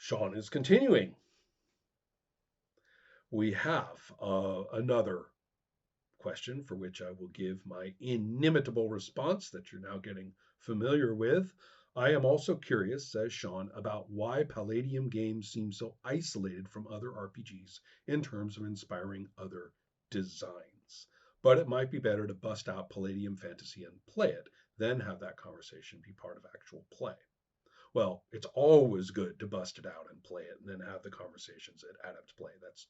Sean is continuing. We have another question for which I will give my inimitable response that you're now getting familiar with. I am also curious, says Sean, about why Palladium games seem so isolated from other RPGs in terms of inspiring other designs. But it might be better to bust out Palladium Fantasy and play it, then have that conversation be part of actual play. Well, it's always good to bust it out and play it and then have the conversations that add up to play. That's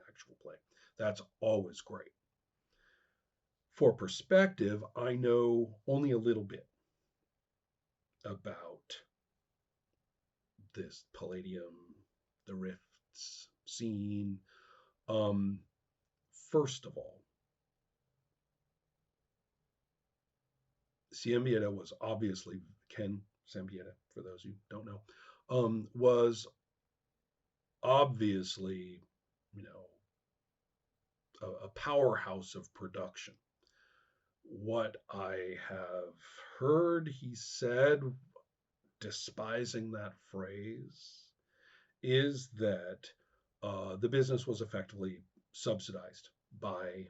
actual play. That's always great. For perspective, I know only a little bit about this Palladium, the Rifts scene. Um, First of all, Cienbieta was obviously Ken Sambieta, for those who don't know, was obviously, you know, a powerhouse of production. What I have heard he said, despising that phrase, is that the business was effectively subsidized by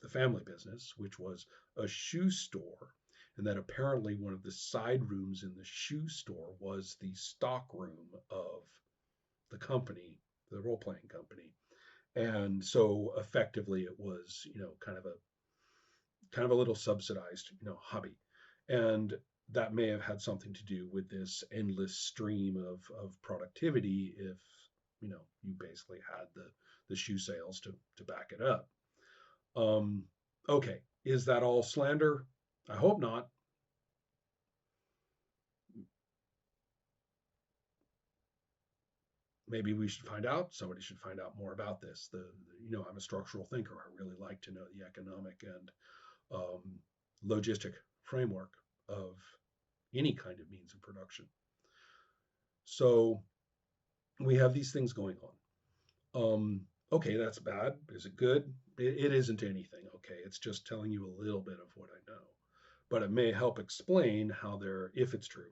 the family business, which was a shoe store. And that apparently one of the side rooms in the shoe store was the stock room of the company, the role playing company. And so effectively it was, kind of a little subsidized, hobby. And that may have had something to do with this endless stream of productivity if, you basically had the shoe sales to back it up. Um, okay, is that all slander? I hope not. Maybe we should find out. Somebody should find out more about this. I'm a structural thinker. I really like to know the economic and um, logistic framework of any kind of means of production. So we have these things going on. Okay, that's bad. Is it good? It isn't anything. Okay, it's just telling you a little bit of what I know, but it may help explain how there, if it's true,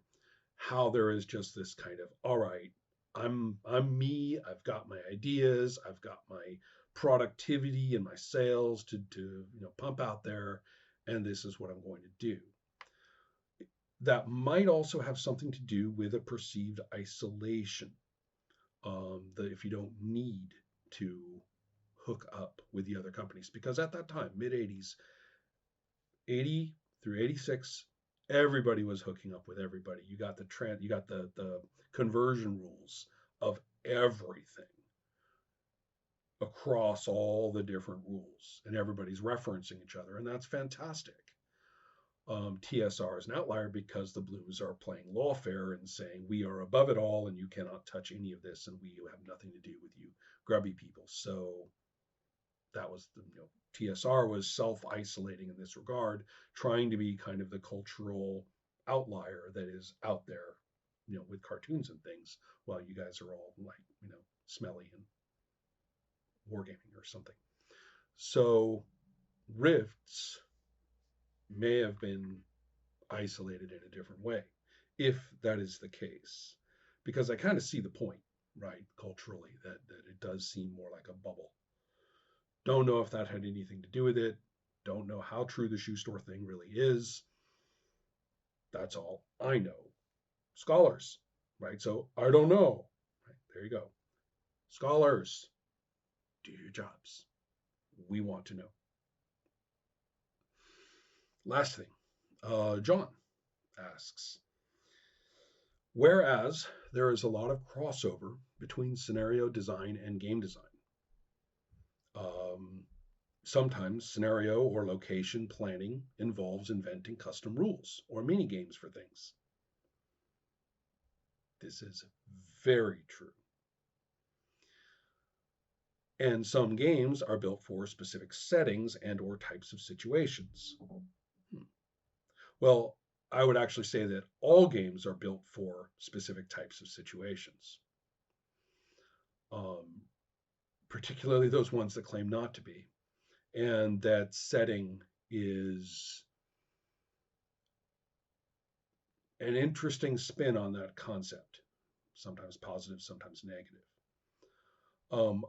how there is just this kind of, all right, I'm me. I've got my ideas. I've got my productivity and my sales to pump out there, and this is what I'm going to do. That might also have something to do with a perceived isolation. That if you don't need to hook up with the other companies, because at that time, mid 80s, 80 through 86, everybody was hooking up with everybody. You got the conversion rules of everything across all the different rules, and everybody's referencing each other, and that's fantastic. TSR is an outlier because the Blues are playing lawfare and saying we are above it all and you cannot touch any of this and we have nothing to do with you grubby people. So that was TSR was self-isolating in this regard, trying to be kind of the cultural outlier that is out there, with cartoons and things, while you guys are all like, smelly and wargaming or something. So rifts may have been isolated in a different way, if that is the case. Because I kind of see the point, right, culturally, that it does seem more like a bubble. Don't know if that had anything to do with it. Don't know how true the shoe store thing really is. That's all I know. Scholars, right? So I don't know. Right, there you go. Scholars, do your jobs. We want to know. Last thing, John asks, whereas there is a lot of crossover between scenario design and game design. Um, Sometimes scenario or location planning involves inventing custom rules or mini games for things. This is very true. And some games are built for specific settings and or types of situations. Well, I would actually say that all games are built for specific types of situations, um, particularly those ones that claim not to be. And that setting is an interesting spin on that concept. sometimes positive, sometimes negative.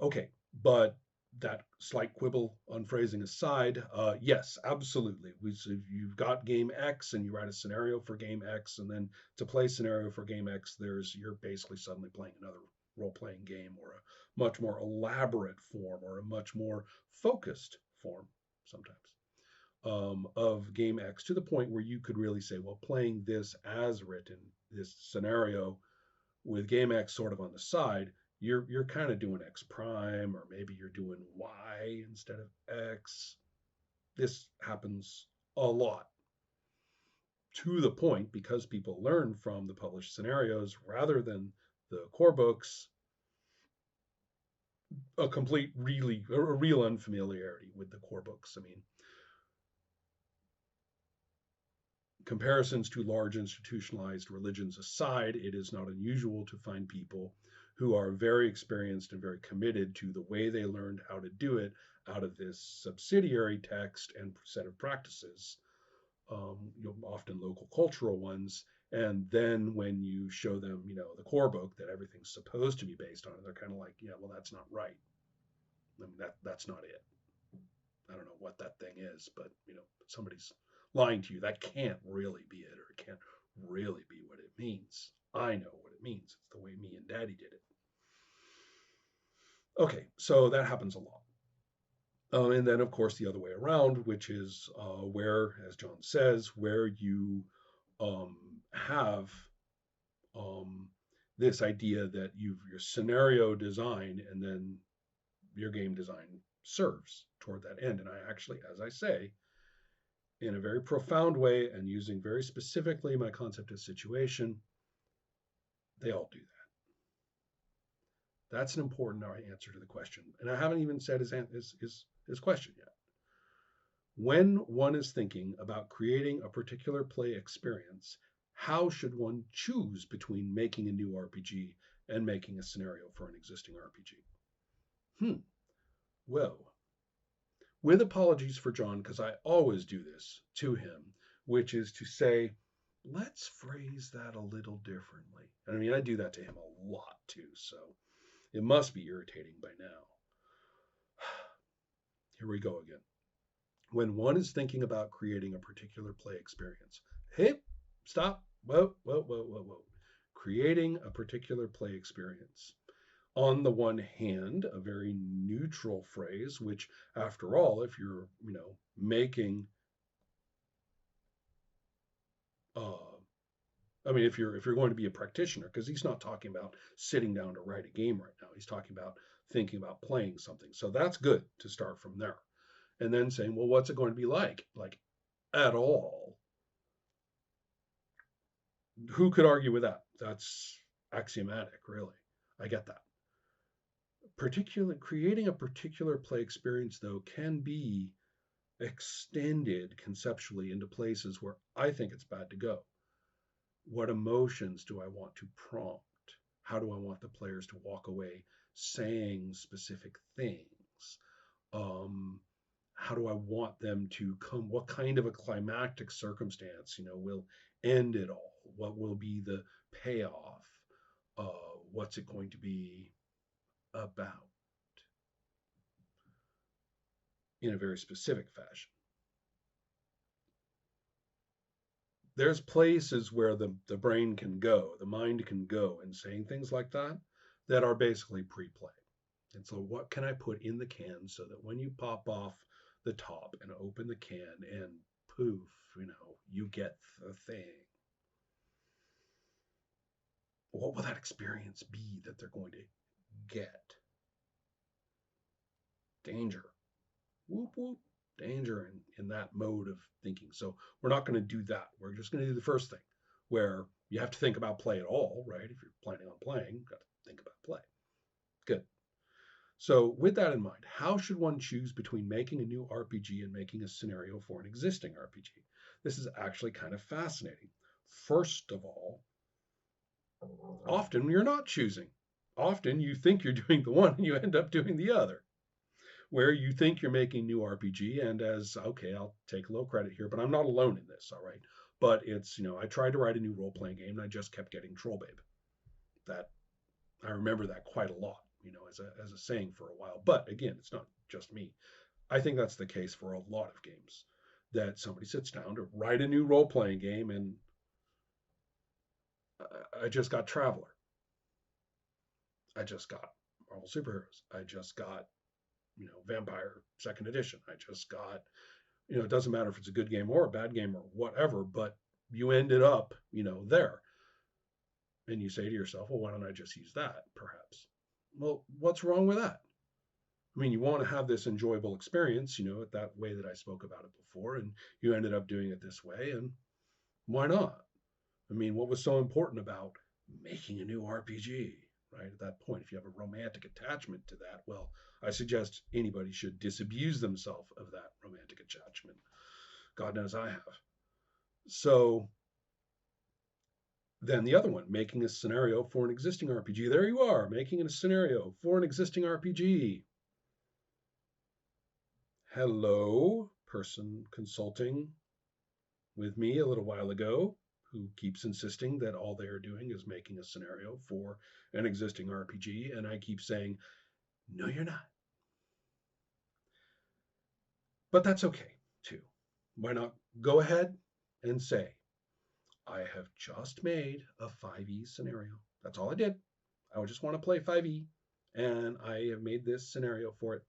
Okay, but that slight quibble on phrasing aside, yes, absolutely. So if you've got game X and you write a scenario for game X, and then to play scenario for game X, you're basically suddenly playing another role-playing game or a much more elaborate form or a much more focused form sometimes of game X to the point where you could really say, well, playing this as written, this scenario with game X sort of on the side, you're kind of doing X prime, or maybe you're doing Y instead of X. This happens a lot to the point because people learn from the published scenarios rather than the core books, a real unfamiliarity with the core books. I mean, comparisons to large institutionalized religions aside, it is not unusual to find people who are very experienced and very committed to the way they learned how to do it out of this subsidiary text and set of practices, often local cultural ones. And then when you show them, the core book that everything's supposed to be based on, they're kind of like, yeah, well, that's not right. I mean, that's not it. I don't know what that thing is, but somebody's lying to you. That can't really be it, or it can't really be what it means. I know what it means. It's the way me and Daddy did it. Okay, so that happens a lot. And then, of course, the other way around, which is where, as John says, where you have this idea that your scenario design and then your game design serves toward that end. And I actually, as I say, in a very profound way and using very specifically my concept of situation, they all do that. That's an important answer to the question. And I haven't even said his question yet. When one is thinking about creating a particular play experience, how should one choose between making a new RPG and making a scenario for an existing RPG? Well, with apologies for John, because I always do this to him, which is to say, let's phrase that a little differently. And I mean, I do that to him a lot too, so it must be irritating by now. Here we go again. When one is thinking about creating a particular play experience, hey, stop, whoa, whoa, whoa, whoa, whoa. Creating a particular play experience. On the one hand, a very neutral phrase, which, after all, if you're, making, if you're going to be a practitioner, because he's not talking about sitting down to write a game right now. He's talking about thinking about playing something. So that's good to start from there. And then saying, well, what's it going to be like? Like, at all. Who could argue with that? That's axiomatic, really. I get that. Creating a particular play experience, though, can be extended conceptually into places where I think it's bad to go. What emotions do I want to prompt? How do I want the players to walk away saying specific things? How do I want them to come? What kind of a climactic circumstance, will end it all? What will be the payoff? What's it going to be about in a very specific fashion? There's places where the brain can go, the mind can go in saying things like that are basically pre-play. And so what can I put in the can so that when you pop off the top and open the can and poof, you get the thing? What will that experience be that they're going to get? Danger. Whoop, whoop. Danger in that mode of thinking. So we're not going to do that. We're just going to do the first thing, where you have to think about play at all, right? If you're planning on playing, you've got to think about play. Good. So with that in mind, how should one choose between making a new RPG and making a scenario for an existing RPG? This is actually kind of fascinating. First of all, often you're not choosing. Often you think you're doing the one and you end up doing the other, where you think you're making new RPG. And okay, I'll take a little credit here, but I'm not alone in this, all right? But it's, I tried to write a new role-playing game and I just kept getting Troll Babe. That I remember that quite a lot, as a saying for a while. But again, it's not just me. I think that's the case for a lot of games that somebody sits down to write a new role playing game, and I just got Traveler. I just got Marvel Superheroes. I just got, Vampire Second Edition. I just got, it doesn't matter if it's a good game or a bad game or whatever, but you ended up, there. And you say to yourself, well, why don't I just use that, perhaps? Well, what's wrong with that? I mean, you want to have this enjoyable experience, that way that I spoke about it before, and you ended up doing it this way, and why not? I mean, what was so important about making a new RPG, right? At that point, if you have a romantic attachment to that, well, I suggest anybody should disabuse themselves of that romantic attachment. God knows I have. So then the other one, making a scenario for an existing RPG. There you are, making a scenario for an existing RPG. Hello, person consulting with me a little while ago who keeps insisting that all they are doing is making a scenario for an existing RPG. And I keep saying, no, you're not. But that's okay, too. Why not go ahead and say, I have just made a 5e scenario. That's all I did. I just want to play 5e, and I have made this scenario for it.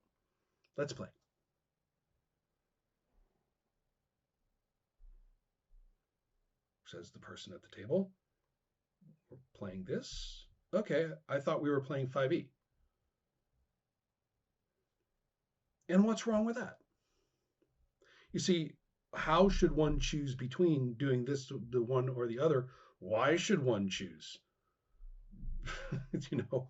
Let's play. Says the person at the table. We're playing this. Okay, I thought we were playing 5e. And what's wrong with that? You see, how should one choose between doing this, the one or the other? Why should one choose? you know,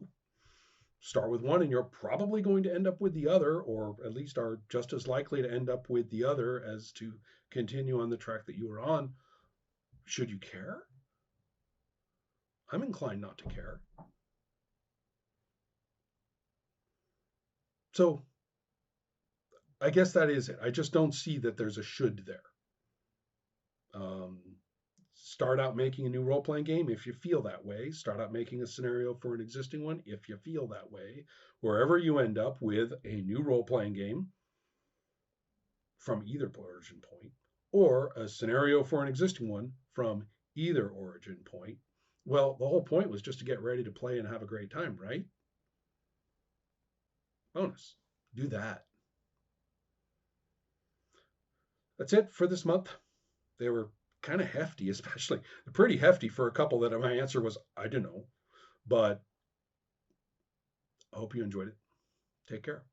Start with one and you're probably going to end up with the other, or at least are just as likely to end up with the other as to continue on the track that you were on. Should you care? I'm inclined not to care. So I guess that is it. I just don't see that there's a should there. Um, Start out making a new role playing game if you feel that way. Start out making a scenario for an existing one if you feel that way. Wherever you end up with a new role playing game from either origin point, or a scenario for an existing one from either origin point. Well, the whole point was just to get ready to play and have a great time, right? Bonus. Do that. That's it for this month. They were kind of hefty, especially pretty hefty for a couple that my answer was, I don't know. But I hope you enjoyed it. Take care.